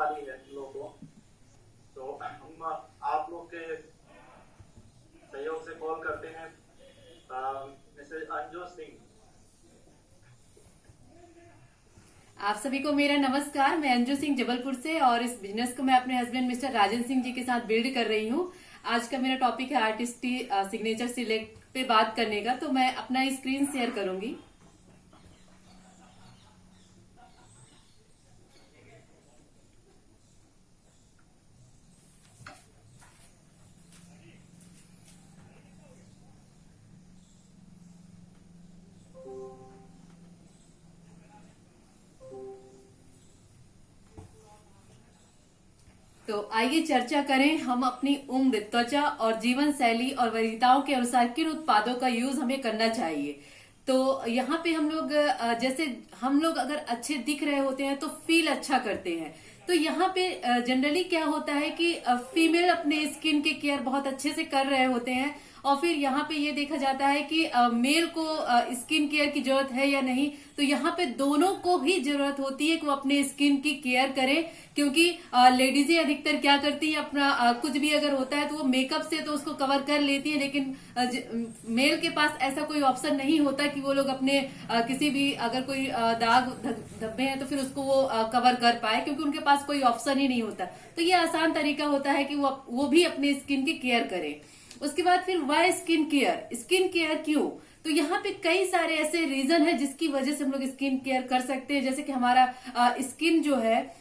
वाली है लोगों को। तो हम आप लोग के सहयोग से कॉल करते हैं मिसेज अंजू सिंह। आप सभी को मेरा नमस्कार। मैं अंजू सिंह जबलपुर से, और इस बिजनेस को मैं अपने हस्बैंड मिस्टर राजन सिंह जी के साथ बिल्ड कर रही हूँ। आज का मेरा टॉपिक है आर्टिस्टी सिग्नेचर सिलेक्ट पे बात करने का। तो मैं अपना स्क्रीन शेयर करूंगी। तो आइए चर्चा करें हम अपनी उम्र, त्वचा और जीवन शैली और वरीयताओं के अनुसार किन उत्पादों का यूज हमें करना चाहिए। तो यहाँ पे हम लोग जैसे हम लोग अगर अच्छे दिख रहे होते हैं तो फील अच्छा करते हैं। तो यहाँ पे जनरली क्या होता है कि फीमेल अपने स्किन के केयर बहुत अच्छे से कर रहे होते हैं, और फिर यहाँ पे ये देखा जाता है कि मेल को स्किन केयर की जरूरत है या नहीं। तो यहाँ पे दोनों को ही जरूरत होती है कि वो अपने स्किन की केयर करें, क्योंकि लेडीजें अधिकतर क्या करती है, अपना कुछ भी अगर होता है तो वो मेकअप से तो उसको कवर कर लेती है, लेकिन मेल के पास ऐसा कोई ऑप्शन नहीं होता कि वो लोग अपने किसी भी अगर कोई दाग धब्बे हैं तो फिर उसको वो कवर कर पाए, क्योंकि उनके पास कोई ऑप्शन ही नहीं होता। तो ये आसान तरीका होता है कि वो भी अपने स्किन की केयर करें। उसके बाद फिर वाई स्किन केयर क्यों? तो यहाँ पे कई सारे ऐसे रीजन है जिसकी वजह से हम लोग स्किन केयर कर सकते हैं। जैसे कि हमारा स्किन जो है,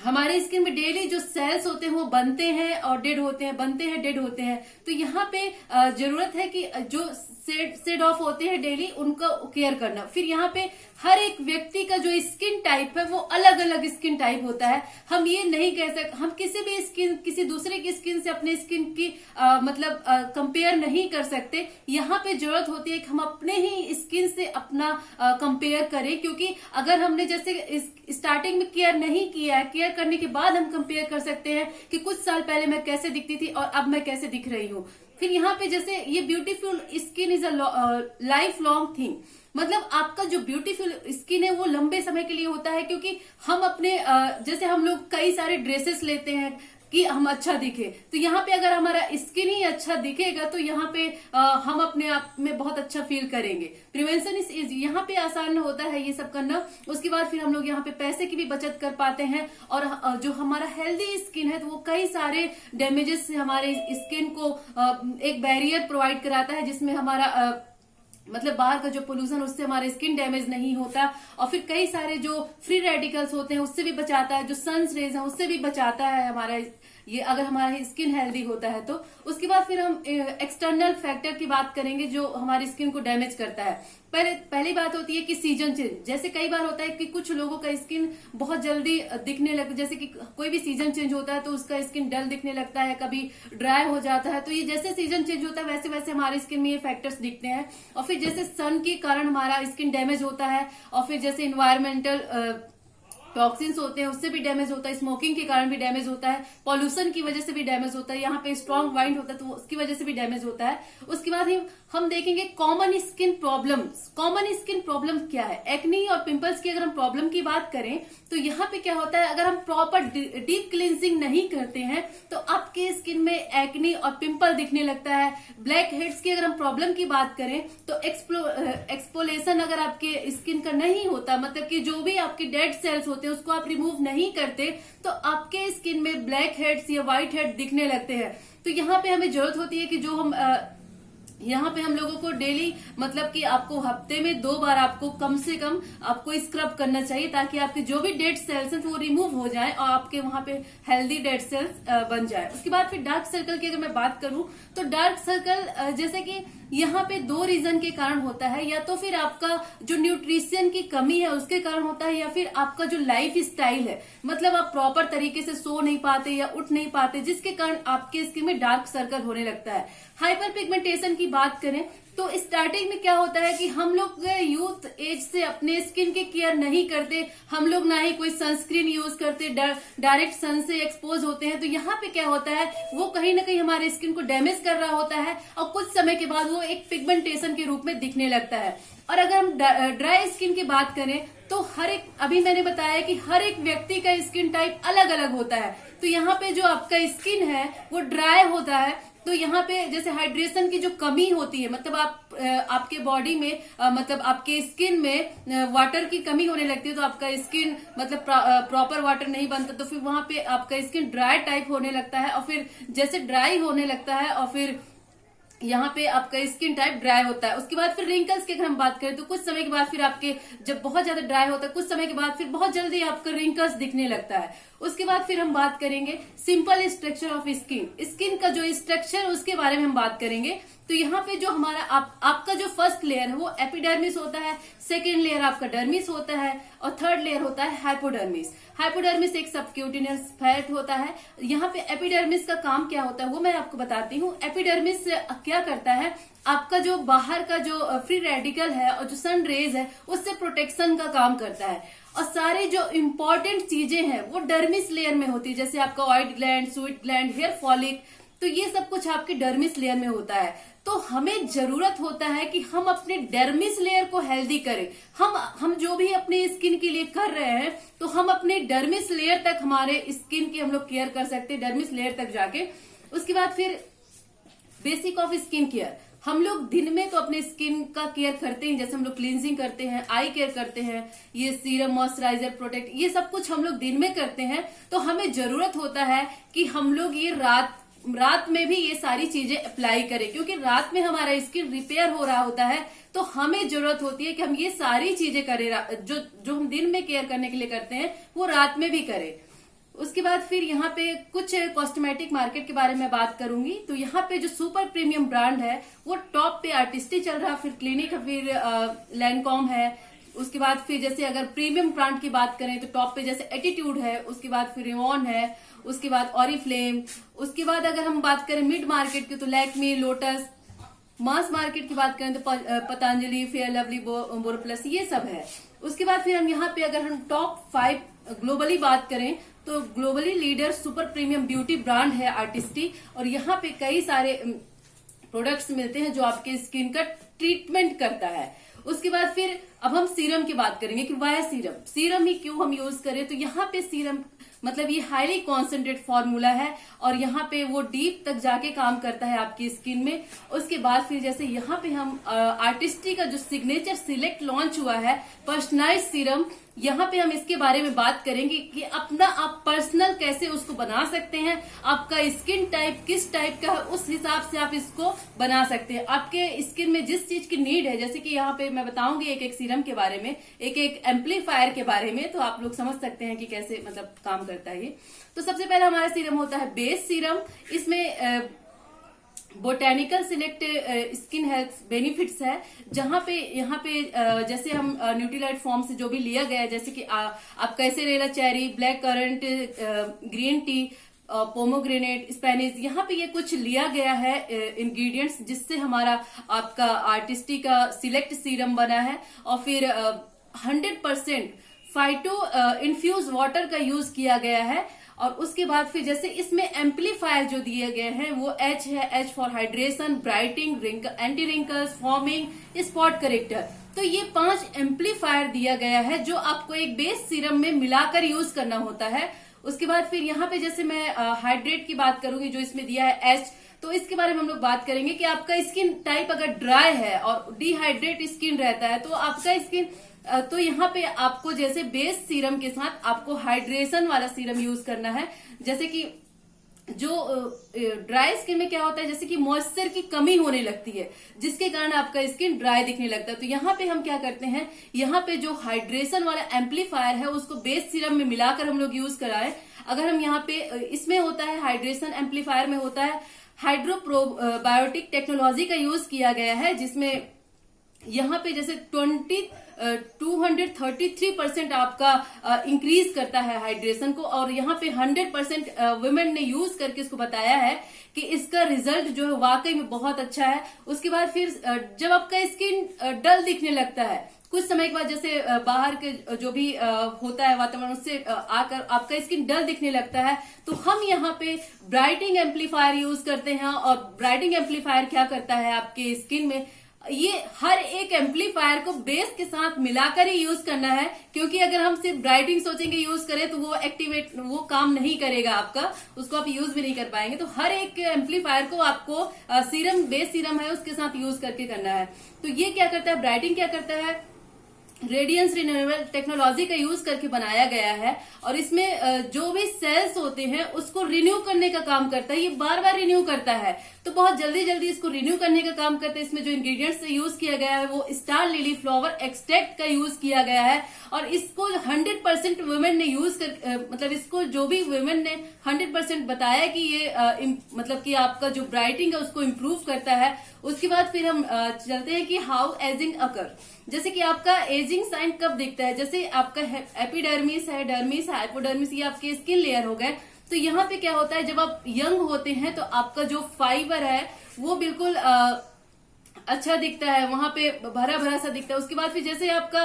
हमारे स्किन में डेली जो सेल्स होते हैं वो बनते हैं और डेड होते हैं, बनते हैं डेड होते हैं। तो यहाँ पे जरूरत है कि जो सेड ऑफ होते हैं डेली उनका केयर करना। फिर यहाँ पे हर एक व्यक्ति का जो स्किन टाइप है वो अलग अलग स्किन टाइप होता है। हम ये नहीं कह सकते, हम किसी भी स्किन किसी दूसरे की स्किन से अपने स्किन की मतलब कंपेयर नहीं कर सकते। यहाँ पे जरूरत होती है कि हम अपने ही स्किन से अपना कंपेयर करें, क्योंकि अगर हमने जैसे स्टार्टिंग में केयर नहीं किया है, केयर करने के बाद हम कंपेयर कर सकते हैं कि कुछ साल पहले मैं कैसे दिखती थी और अब मैं कैसे दिख रही हूँ। फिर यहाँ पे जैसे ये beautiful skin is a life long thing, मतलब आपका जो ब्यूटीफुल स्किन है वो लंबे समय के लिए होता है। क्योंकि हम अपने जैसे हम लोग कई सारे ड्रेसेस लेते हैं कि हम अच्छा दिखे, तो यहाँ पे अगर हमारा स्किन ही अच्छा दिखेगा तो यहाँ पे हम अपने आप में बहुत अच्छा फील करेंगे। प्रिवेंशन इज इजी, यहाँ पे आसान होता है ये सब करना। उसके बाद फिर हम लोग यहाँ पे पैसे की भी बचत कर पाते हैं, और जो हमारा हेल्दी स्किन है तो वो कई सारे डैमेजेस से हमारे स्किन को एक बैरियर प्रोवाइड कराता है, जिसमें हमारा मतलब बाहर का जो पोल्यूशन उससे हमारा स्किन डैमेज नहीं होता, और फिर कई सारे जो फ्री रेडिकल्स होते हैं उससे भी बचाता है, जो सन्स रेज है उससे भी बचाता है हमारा ये, अगर हमारा स्किन हेल्दी होता है तो। उसके बाद फिर हम एक्सटर्नल फैक्टर की बात करेंगे जो हमारी स्किन को डैमेज करता है। पहली बात होती है कि सीजन चेंज। जैसे कई बार होता है कि कुछ लोगों का स्किन बहुत जल्दी दिखने लगता है, जैसे कि कोई भी सीजन चेंज होता है तो उसका स्किन डल दिखने लगता है, कभी ड्राई हो जाता है। तो ये जैसे सीजन चेंज होता है वैसे वैसे हमारे स्किन में ये फैक्टर्स दिखते हैं। और फिर जैसे सन के कारण हमारा स्किन डैमेज होता है, और फिर जैसे इन्वायरमेंटल टॉक्सिन्स होते हैं उससे भी डैमेज होता है, स्मोकिंग के कारण भी डैमेज होता है, पॉल्यूशन की वजह से भी डैमेज होता है, यहाँ पे स्ट्रॉन्ग वाइंड होता है तो उसकी वजह से भी डैमेज होता है। उसके बाद हम देखेंगे common skin problems. Common skin problem क्या है? एक्नी और पिंपल्स की अगर हम प्रॉब्लम की बात करें तो यहाँ पे क्या होता है, अगर हम प्रॉपर डीप क्लींजिंग नहीं करते हैं तो आपके स्किन में एक्नी और पिंपल दिखने लगता है। ब्लैक हेड्स की अगर हम प्रॉब्लम की बात करें तो एक्सपोलेशन अगर आपके स्किन का नहीं होता, मतलब कि जो भी आपके डेड सेल्स होते हैं उसको आप रिमूव नहीं करते, तो आपके स्किन में ब्लैक हेड्स या व्हाइट हेड दिखने लगते हैं। तो यहाँ पे हमें जरूरत होती है कि जो हम यहाँ पे हम लोगों को डेली मतलब कि आपको हफ्ते में 2 बार आपको कम से कम आपको स्क्रब करना चाहिए, ताकि आपके जो भी डेड सेल्स हैं वो रिमूव हो जाए और आपके वहां पे हेल्दी डेड सेल्स बन जाए। उसके बाद फिर डार्क सर्कल की अगर मैं बात करूं तो डार्क सर्कल जैसे कि यहाँ पे 2 रीजन के कारण होता है, या तो फिर आपका जो न्यूट्रिशन की कमी है उसके कारण होता है, या फिर आपका जो लाइफ स्टाइल है, मतलब आप प्रॉपर तरीके से सो नहीं पाते या उठ नहीं पाते, जिसके कारण आपके स्किन में डार्क सर्कल होने लगता है। हाइपर पिगमेंटेशन की बात करें तो स्टार्टिंग में क्या होता है कि हम लोग यूथ एज से अपने स्किन की केयर नहीं करते, हम लोग ना ही कोई सनस्क्रीन यूज करते, डायरेक्ट सन से एक्सपोज होते हैं। तो यहाँ पे क्या होता है, वो कहीं ना कहीं हमारे स्किन को डैमेज कर रहा होता है और कुछ समय के बाद वो एक पिगमेंटेशन के रूप में दिखने लगता है। और अगर हम ड्राई स्किन की बात करें तो हर एक, अभी मैंने बताया कि हर एक व्यक्ति का स्किन टाइप अलग अलग होता है। तो यहाँ पे जो आपका स्किन है वो ड्राई होता है, तो यहाँ पे जैसे हाइड्रेशन की जो कमी होती है, मतलब आपके बॉडी में मतलब आपके स्किन में वाटर की कमी होने लगती है, तो आपका स्किन मतलब प्रॉपर वाटर नहीं बनता, तो फिर वहां पे आपका स्किन ड्राई टाइप होने लगता है। और फिर जैसे ड्राई होने लगता है और फिर यहाँ पे आपका स्किन टाइप ड्राई होता है। उसके बाद फिर रिंकल्स की अगर हम बात करें तो कुछ समय के बाद फिर आपके, जब बहुत ज्यादा ड्राई होता है, कुछ समय के बाद फिर बहुत जल्दी आपका रिंकल्स दिखने लगता है। उसके बाद फिर हम बात करेंगे simple structure of skin, skin का जो स्ट्रक्चर उसके बारे में हम बात करेंगे। तो यहाँ पे जो हमारा आपका जो फर्स्ट लेयर है वो एपिडर्मिस होता है, सेकेंड लेयर आपका डर्मिस होता है और थर्ड लेयर होता है हाइपोडर्मिस। हाइपोडर्मिस एक सबक्यूटेनियस फैट होता है। यहाँ पे एपिडर्मिस का काम क्या होता है वो मैं आपको बताती हूँ। एपिडर्मिस क्या करता है, आपका जो बाहर का जो फ्री रेडिकल है और जो सन रेज है उससे प्रोटेक्शन का काम करता है। और सारे जो इम्पोर्टेंट चीजें हैं वो डर्मिस लेयर में होती है, जैसे आपका white gland, sweat gland, hair follicle, तो ये सब कुछ आपके डर्मिस लेयर में होता है। तो हमें जरूरत होता है कि हम अपने डर्मिस लेयर को हेल्दी करें। हम जो भी अपने स्किन के लिए कर रहे हैं तो हम अपने डर्मिस लेयर तक हमारे स्किन की हम लोग केयर कर सकते हैं, डर्मिस लेयर तक जाके। उसके बाद फिर बेसिक ऑफ स्किन केयर, हम लोग दिन में तो अपने स्किन का केयर करते हैं, जैसे हम लोग क्लींजिंग करते हैं, आई केयर करते हैं, ये सीरम, मॉइस्चराइजर, प्रोटेक्ट, ये सब कुछ हम लोग दिन में करते हैं। तो हमें जरूरत होता है कि हम लोग ये रात में भी ये सारी चीजें अप्लाई करें, क्योंकि रात में हमारा स्किन रिपेयर हो रहा होता है। तो हमें जरूरत होती है कि हम ये सारी चीजें करें, जो हम दिन में केयर करने के लिए करते हैं वो रात में भी करें। उसके बाद फिर यहाँ पे कुछ कॉस्मेटिक मार्केट के बारे में बात करूंगी। तो यहाँ पे जो सुपर प्रीमियम ब्रांड है वो टॉप पे आर्टिस्टी चल रहा है, फिर क्लिनिक है, फिर लैंडकॉम है। उसके बाद फिर जैसे अगर प्रीमियम ब्रांड की बात करें तो टॉप पे जैसे एटीट्यूड है, उसके बाद फिर रेवॉन है, उसके बाद ऑरिफ्लेम। उसके बाद अगर हम बात करें मिड मार्केट की तो लैक्मी, लोटस। मास मार्केट की बात करें तो पतंजलि, फेयर लवली, बोरोप्लस, ये सब है। उसके बाद फिर हम यहाँ पे अगर हम टॉप 5 ग्लोबली बात करें तो globally leader super premium beauty brand है आर्टिस्टी, और यहाँ पे कई सारे प्रोडक्ट्स मिलते हैं जो आपके स्किन का ट्रीटमेंट करता है। उसके बाद फिर अब हम सीरम की बात करेंगे कि वाया सीरम ही क्यों हम यूज करें। तो यहाँ पे सीरम मतलब ये हाईली कॉन्सेंट्रेट फॉर्मूला है और यहाँ पे वो डीप तक जाके काम करता है आपकी स्किन में। उसके बाद फिर जैसे यहाँ पे हम आर्टिस्टी का जो सिग्नेचर सिलेक्ट लॉन्च हुआ है पर्सनलाइज्ड सीरम, यहाँ पे हम इसके बारे में बात करेंगे कि अपना आप पर्सनल कैसे उसको बना सकते हैं, आपका स्किन टाइप किस टाइप का है उस हिसाब से आप इसको बना सकते हैं, आपके स्किन में जिस चीज की नीड है। जैसे कि यहाँ पे मैं बताऊंगी एक एक सीरम के बारे में, एक एक एम्पलीफायर के बारे में, तो आप लोग समझ सकते हैं कि कैसे मतलब काम करता है ये। तो सबसे पहला हमारा सीरम होता है बेस सीरम। इसमें botanical select skin health benefits है, जहां पे यहाँ पे जैसे हम न्यूट्रीलाइट फॉर्म से जो भी लिया गया है, जैसे कि आप कैसे रेला cherry, black currant, green tea, pomegranate, Spanish, यहाँ पे ये कुछ लिया गया है इंग्रेडिएंट्स, जिससे हमारा आपका आर्टिस्टी का सिलेक्ट सीरम बना है। और फिर 100% फाइटो इन्फ्यूज वाटर का यूज किया गया है। और उसके बाद फिर जैसे इसमें एम्पलीफायर जो दिए गए हैं वो H है, H for hydration, brightening, anti wrinkles, forming, spot character. तो ये 5 एम्पलीफायर दिया गया है जो आपको एक बेस सीरम में मिलाकर यूज करना होता है। उसके बाद फिर यहाँ पे जैसे मैं हाइड्रेट की बात करूंगी, जो इसमें दिया है H, तो इसके बारे में हम लोग बात करेंगे कि आपका स्किन टाइप अगर ड्राई है और डिहाइड्रेट स्किन रहता है तो आपका स्किन, तो यहाँ पे आपको जैसे बेस सीरम के साथ आपको हाइड्रेशन वाला सीरम यूज करना है। जैसे कि जो ड्राई स्किन में क्या होता है, जैसे कि मॉइस्चर की कमी होने लगती है जिसके कारण आपका स्किन ड्राई दिखने लगता है। तो यहाँ पे हम क्या करते हैं, यहाँ पे जो हाइड्रेशन वाला एम्पलीफायर है उसको बेस सीरम में मिलाकर हम लोग यूज कराएं। अगर हम यहाँ पे इसमें होता है हाइड्रेशन एम्पलीफायर में होता है हाइड्रोप्रोबायोटिक टेक्नोलॉजी का यूज किया गया है, जिसमें यहाँ पे जैसे 233% आपका इंक्रीज करता है हाइड्रेशन को, और यहाँ पे 100% वुमेन ने यूज करके इसको बताया है कि इसका रिजल्ट जो है वाकई में बहुत अच्छा है। उसके बाद फिर जब आपका स्किन डल दिखने लगता है कुछ समय के बाद, जैसे बाहर के जो भी होता है वातावरण उससे आकर आपका स्किन डल दिखने लगता है, तो हम यहाँ पे ब्राइटिंग एम्पलीफायर यूज करते हैं। और ब्राइटिंग एम्पलीफायर क्या करता है आपके स्किन में, ये हर एक एम्पलीफायर को बेस के साथ मिलाकर ही यूज करना है, क्योंकि अगर हम सिर्फ ब्राइटिंग सोचेंगे यूज करें तो वो काम नहीं करेगा आपका, उसको आप यूज भी नहीं कर पाएंगे। तो हर एक एम्पलीफायर को आपको सीरम, बेस सीरम है उसके साथ यूज करके करना है। तो ये क्या करता है, ब्राइटिंग क्या करता है, रेडियंस रिन्यूएबल टेक्नोलॉजी का यूज करके बनाया गया है, और इसमें जो भी सेल्स होते हैं उसको रिन्यू करने का काम करता है। ये बार बार रिन्यू करता है, तो बहुत जल्दी जल्दी इसको रिन्यू करने का काम करता है। इसमें जो इंग्रेडिएंट्स यूज किया गया है वो स्टार लिली फ्लावर एक्सट्रैक्ट का यूज किया गया है, और इसको 100% वुमेन ने यूज कर मतलब इसको जो भी वुमेन ने 100% बताया कि ये मतलब कि आपका जो ब्राइटिंग है उसको इम्प्रूव करता है। उसके बाद फिर हम चलते हैं कि हाउ एजिंग अकर, जैसे कि आपका एजिंग साइन कब दिखता है, जैसे आपका एपिडर्मिस है, डर्मिस है, हाइपोडर्मिस, ये आपके स्किन लेयर हो गए। तो यहाँ पे क्या होता है, जब आप यंग होते हैं तो आपका जो फाइबर है वो बिल्कुल अच्छा दिखता है, वहां पे भरा भरा सा दिखता है। उसके बाद फिर जैसे आपका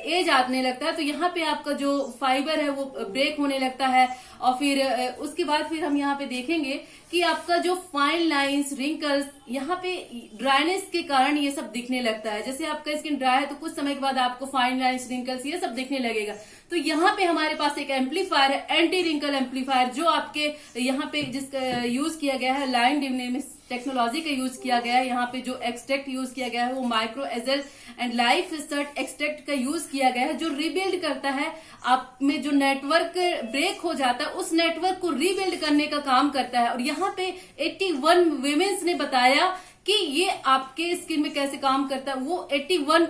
एज आने लगता है तो यहाँ पे आपका जो फाइबर है वो ब्रेक होने लगता है, और फिर उसके बाद फिर हम यहाँ पे देखेंगे कि आपका जो फाइन लाइंस, रिंकल्स, यहाँ पे ड्राइनेस के कारण ये सब दिखने लगता है। जैसे आपका स्किन ड्राई है तो कुछ समय के बाद आपको फाइन लाइंस, रिंकल्स ये सब दिखने लगेगा। तो यहाँ पे हमारे पास एक एम्पलीफायर है, एंटी रिंकल एम्पलीफायर, जो आपके यहाँ पे जिसका यूज किया गया है लाइन डिविनेमिस टेक्नोलॉजी का यूज किया गया है। यहाँ पे जो एक्सट्रैक्ट यूज किया गया है वो माइक्रो एजल एंड लाइफ सर्ट एक्सट्रैक्ट का यूज किया गया है, जो रिबिल्ड करता है आप में जो नेटवर्क ब्रेक हो जाता है उस नेटवर्क को रिबिल्ड करने का काम करता है। और यहाँ पे 81 वीमेंस ने बताया कि ये आपके स्किन में कैसे काम करता है। वो 81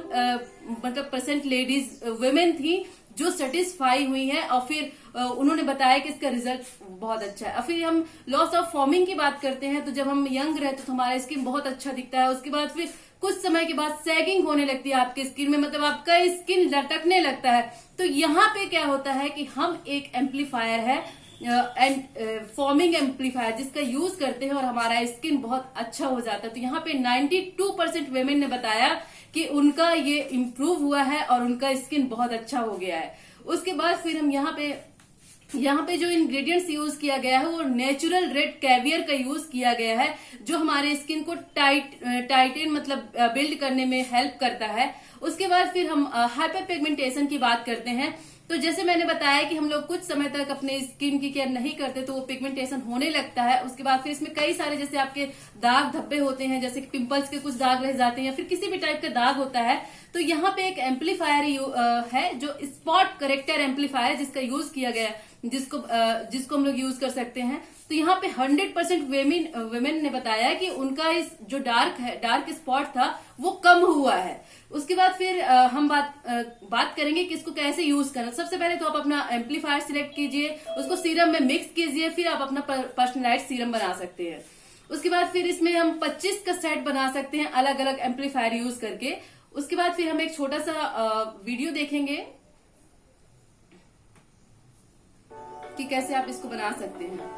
मतलब % लेडीज वुमेन थी जो सेटिस्फाई हुई है, और फिर उन्होंने बताया कि इसका रिजल्ट बहुत अच्छा है। और फिर हम लॉस ऑफ फॉर्मिंग की बात करते हैं, तो जब हम यंग रहते तो हमारा स्किन बहुत अच्छा दिखता है। उसके बाद फिर कुछ समय के बाद सैगिंग होने लगती है आपके स्किन में, मतलब आपका स्किन लटकने लगता है। तो यहाँ पे क्या होता है कि हम एक एम्पलीफायर है एंड फॉर्मिंग एम्पलीफायर जिसका यूज करते हैं और हमारा स्किन बहुत अच्छा हो जाता है। तो यहाँ पे 92% वेमेन ने बताया कि उनका ये इम्प्रूव हुआ है और उनका स्किन बहुत अच्छा हो गया है। उसके बाद फिर हम यहाँ पे जो इंग्रेडिएंट्स यूज किया गया है वो नेचुरल रेड कैवियर का यूज किया गया है, जो हमारे स्किन को टाइटेन मतलब बिल्ड करने में हेल्प करता है। उसके बाद फिर हम हाइपर पिगमेंटेशन की बात करते हैं। तो जैसे मैंने बताया कि हम लोग कुछ समय तक अपने स्किन की केयर नहीं करते तो वो पिगमेंटेशन होने लगता है। उसके बाद फिर इसमें कई सारे जैसे आपके दाग धब्बे होते हैं, जैसे कि पिंपल्स के कुछ दाग रह जाते हैं या फिर किसी भी टाइप का दाग होता है। तो यहाँ पे एक एम्पलीफायर है जो स्पॉट करेक्टर एम्पलीफायर जिसका यूज किया गया है, जिसको हम लोग यूज कर सकते हैं। तो यहाँ पे 100% वेमेन ने बताया कि उनका इस जो डार्क स्पॉट था वो कम हुआ है। उसके बाद फिर हम बात करेंगे कि इसको कैसे यूज करना। सबसे पहले तो आप अपना एम्पलीफायर सिलेक्ट कीजिए, उसको सीरम में मिक्स कीजिए, फिर आप अपना पर्सनलाइज्ड सीरम बना सकते हैं। उसके बाद फिर इसमें हम 25 का सेट बना सकते हैं अलग अलग एम्पलीफायर यूज करके। उसके बाद फिर हम एक छोटा सा वीडियो देखेंगे कि कैसे आप इसको बना सकते हैं।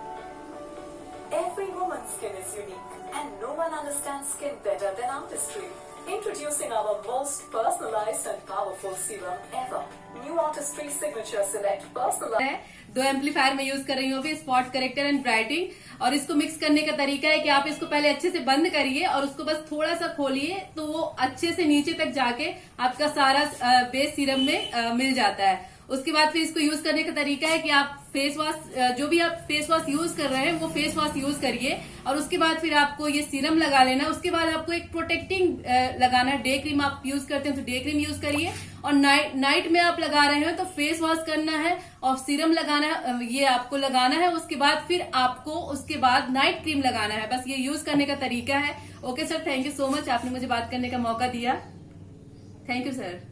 Every woman's skin is unique and no one understands skin better than artistry. Introducing our most personalized and powerful serum ever. New Artistry Signature Select Personalized. 2 amplifier में यूज कर रही हूँ, स्पॉट करेक्टर एंड ब्राइटिंग। और इसको mix करने का तरीका है कि आप इसको पहले अच्छे से बंद करिए और उसको बस थोड़ा सा खोलिए तो वो अच्छे से नीचे तक जाके आपका सारा बेस सीरम में मिल जाता है। उसके बाद फिर इसको यूज करने का तरीका है कि आप फेस वॉश, जो भी आप फेस वॉश यूज कर रहे हैं वो फेस वॉश यूज करिए और उसके बाद फिर आपको ये सीरम लगा लेना। उसके बाद आपको एक प्रोटेक्टिंग लगाना है। डे क्रीम आप यूज करते हैं तो डे क्रीम यूज करिए, और नाइट में आप लगा रहे हैं तो फेस वॉश करना है और सीरम लगाना है, ये आपको लगाना है। उसके बाद फिर आपको उसके बाद नाइट क्रीम लगाना है। बस ये यूज करने का तरीका है। Okay sir, thank you so much, आपने मुझे बात करने का मौका दिया। Thank you sir.